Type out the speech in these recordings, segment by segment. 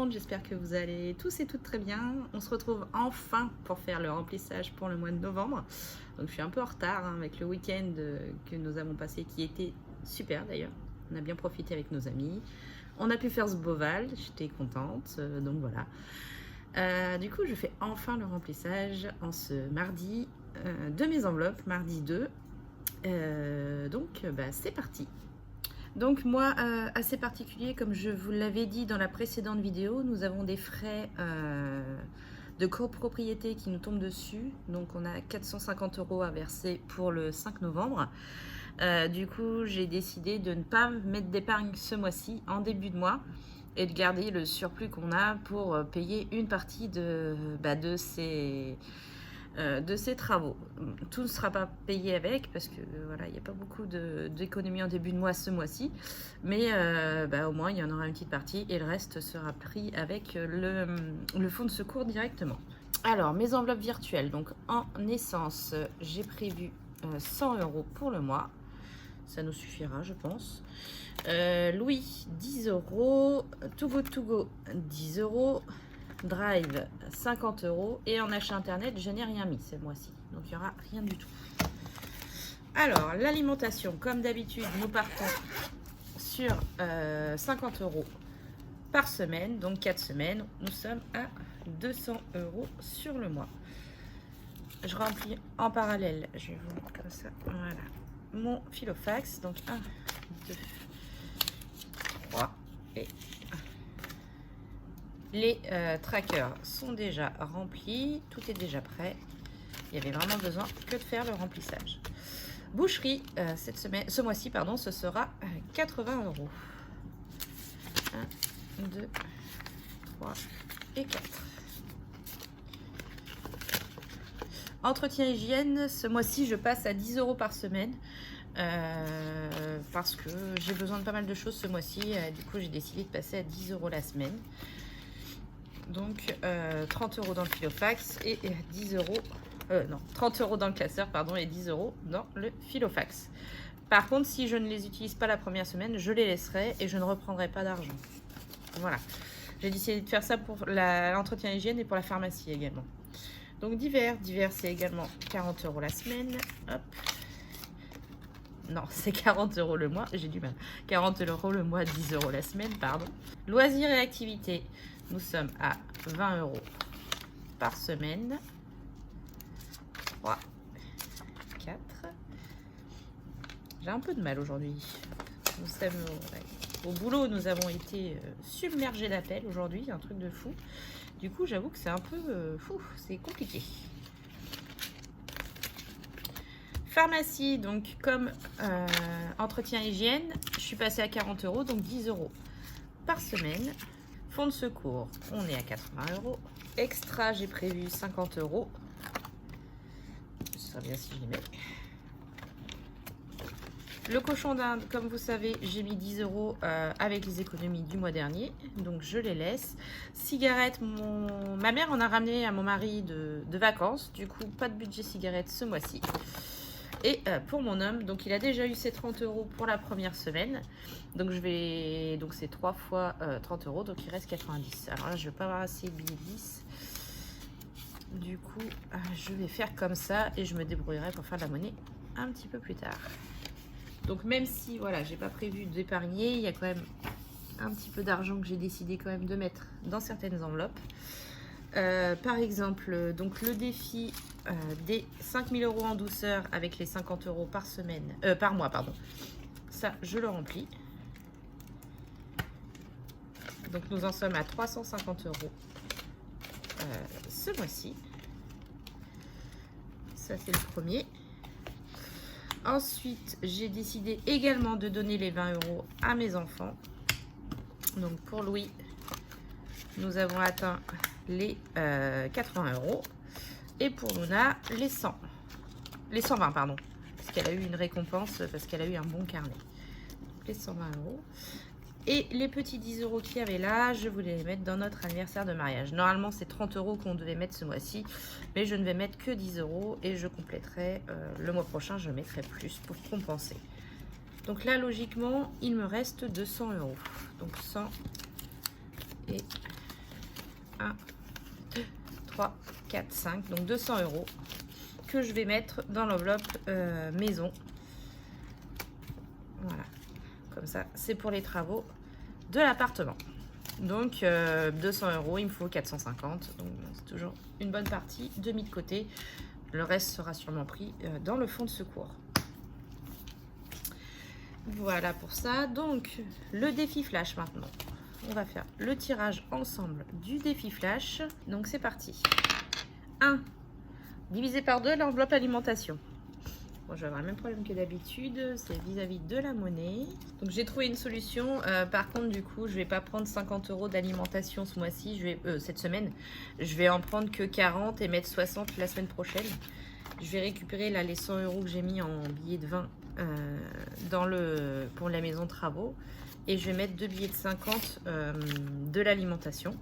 monde, j'espère que vous allez tous et toutes très bien. On se retrouve enfin pour faire le remplissage pour le mois de novembre. Donc je suis un peu en retard avec le week-end que nous avons passé qui était super d'ailleurs. On a bien profité avec nos amis. On a pu faire ce boval, j'étais contente, donc voilà. Du coup je fais enfin le remplissage en ce mardi de mes enveloppes, mardi 2. Donc c'est parti. Donc moi, assez particulier, comme je vous l'avais dit dans la précédente vidéo, nous avons des frais de copropriété qui nous tombent dessus. Donc on a 450 € à verser pour le 5 novembre. Du coup, j'ai décidé de ne pas mettre d'épargne ce mois-ci, en début de mois, et de garder le surplus qu'on a pour payer une partie de ces travaux. Tout ne sera pas payé avec parce que voilà, il n'y a pas beaucoup d'économies en début de mois ce mois-ci, mais au moins il y en aura une petite partie et le reste sera pris avec le fonds de secours directement. Alors mes enveloppes virtuelles, donc en essence j'ai prévu 100 € pour le mois, ça nous suffira je pense. Louis 10 €, Too Good To Go 10 €, Drive 50 € et en achat internet je n'ai rien mis ce mois-ci, donc il n'y aura rien du tout. Alors l'alimentation, comme d'habitude nous partons sur 50 € par semaine, donc 4 semaines, nous sommes à 200 € sur le mois. Je remplis en parallèle, je vais vous mettre comme ça, voilà, mon Filofax, donc 1, 2, 3 et les trackers sont déjà remplis, tout est déjà prêt. Il y avait vraiment besoin que de faire le remplissage. Boucherie, ce mois-ci, pardon, ce sera 80 €. 1, 2, 3 et 4. Entretien hygiène, ce mois-ci, je passe à 10 € par semaine. Parce que j'ai besoin de pas mal de choses ce mois-ci. Du coup, j'ai décidé de passer à 10 € la semaine. Donc 30 € dans le Filofax et 10 €, non, 30 € dans le classeur, pardon, et 10 € dans le Filofax. Par contre, si je ne les utilise pas la première semaine, je les laisserai et je ne reprendrai pas d'argent. Voilà. J'ai décidé de faire ça pour l'entretien hygiène et pour la pharmacie également. Donc divers c'est également 40 € la semaine. Hop. Non, c'est 40 € le mois, j'ai du mal. 40 € le mois, 10 € la semaine, pardon. Loisirs et activités, nous sommes à 20 € par semaine. 3, 4. J'ai un peu de mal aujourd'hui. Nous sommes au boulot, nous avons été submergés d'appels aujourd'hui, un truc de fou. Du coup, j'avoue que c'est un peu fou, c'est compliqué. Pharmacie, donc comme entretien hygiène, je suis passée à 40 €, donc 10 € par semaine. Fonds de secours, on est à 80 €. Extra, j'ai prévu 50 €. Ce serait bien si je les mets. Le cochon d'Inde, comme vous savez, j'ai mis 10 € avec les économies du mois dernier, donc je les laisse. Cigarettes, ma mère en a ramené à mon mari de vacances, du coup pas de budget cigarettes ce mois-ci. Et pour mon homme, donc il a déjà eu ses 30 € pour la première semaine. Donc c'est 3 fois 30 €, donc il reste 90. Alors là, je vais pas avoir assez de billets 10. Du coup, je vais faire comme ça et je me débrouillerai pour faire de la monnaie un petit peu plus tard. Donc même si voilà, j'ai pas prévu d'épargner, il y a quand même un petit peu d'argent que j'ai décidé quand même de mettre dans certaines enveloppes. Par exemple, donc le défi des 5000 € en douceur avec les 50 € par semaine, par mois, pardon. Ça, je le remplis. Donc nous en sommes à 350 € ce mois-ci. Ça, c'est le premier. Ensuite, j'ai décidé également de donner les 20 € à mes enfants. Donc pour Louis, nous avons atteint les 80 €. Et pour Luna, les 120, pardon. Parce qu'elle a eu une récompense, parce qu'elle a eu un bon carnet. Donc les 120 €. Et les petits 10 € qu'il y avait là, je voulais les mettre dans notre anniversaire de mariage. Normalement, c'est 30 € qu'on devait mettre ce mois-ci. Mais je ne vais mettre que 10 € et je compléterai le mois prochain, je mettrai plus pour compenser. Donc là, logiquement, il me reste 200 €. Donc 100 et 1, 2, 3, 4, 5. Donc 200 € que je vais mettre dans l'enveloppe maison. Voilà. Comme ça, c'est pour les travaux de l'appartement. Donc 200 €, il me faut 450. Donc c'est toujours une bonne partie de mis de côté. Le reste sera sûrement pris dans le fonds de secours. Voilà pour ça. Donc le défi flash maintenant. On va faire le tirage ensemble du défi flash. Donc c'est parti. 1. Divisé par 2 l'enveloppe alimentation. Bon, je vais avoir le même problème que d'habitude, c'est vis-à-vis de la monnaie. Donc j'ai trouvé une solution. Par contre, du coup, je vais pas prendre 50 € d'alimentation ce mois-ci, cette semaine. Je vais en prendre que 40 et mettre 60 la semaine prochaine. Je vais récupérer là les 100 € que j'ai mis en billets de 20 pour la maison de travaux. Et je vais mettre 2 billets de 50 de l'alimentation.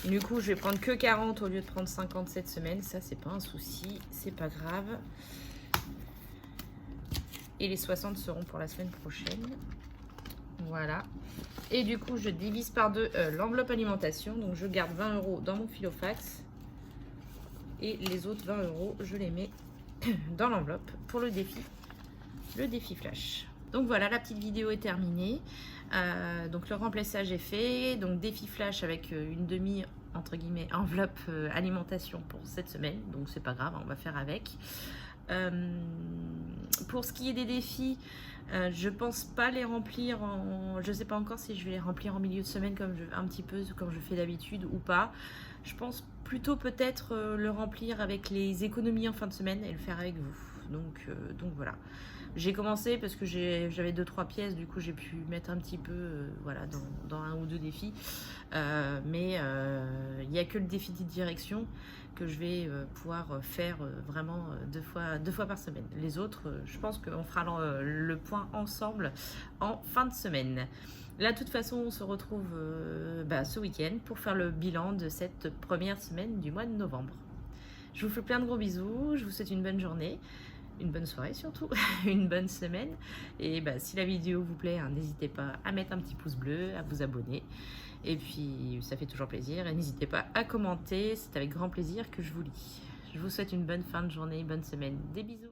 Du coup, je vais prendre que 40 au lieu de prendre 50 cette semaine. Ça, c'est pas un souci, c'est pas grave. Et les 60 seront pour la semaine prochaine. Voilà. Et du coup, je divise par 2 l'enveloppe alimentation. Donc, je garde 20 € dans mon filofax. Et les autres 20 €, je les mets dans l'enveloppe pour le défi flash. Donc voilà, la petite vidéo est terminée. Donc le remplissage est fait. Donc défi flash avec une demi entre guillemets enveloppe alimentation pour cette semaine. Donc c'est pas grave, on va faire avec. Pour ce qui est des défis, je pense pas les remplir je sais pas encore si je vais les remplir en milieu de semaine un petit peu comme je fais d'habitude ou pas. Je pense plutôt peut-être le remplir avec les économies en fin de semaine et le faire avec vous. Donc voilà. J'ai commencé parce que j'avais 2-3 pièces, du coup j'ai pu mettre un petit peu voilà, dans un ou deux défis. Mais il n'y a que le défi de direction que je vais pouvoir faire vraiment deux fois par semaine. Les autres, je pense qu'on fera le point ensemble en fin de semaine. Là, de toute façon, on se retrouve ce week-end pour faire le bilan de cette première semaine du mois de novembre. Je vous fais plein de gros bisous, je vous souhaite une bonne journée, une bonne soirée surtout, une bonne semaine. Et si la vidéo vous plaît, n'hésitez pas à mettre un petit pouce bleu, à vous abonner. Et puis, ça fait toujours plaisir. Et n'hésitez pas à commenter, c'est avec grand plaisir que je vous lis. Je vous souhaite une bonne fin de journée, bonne semaine. Des bisous.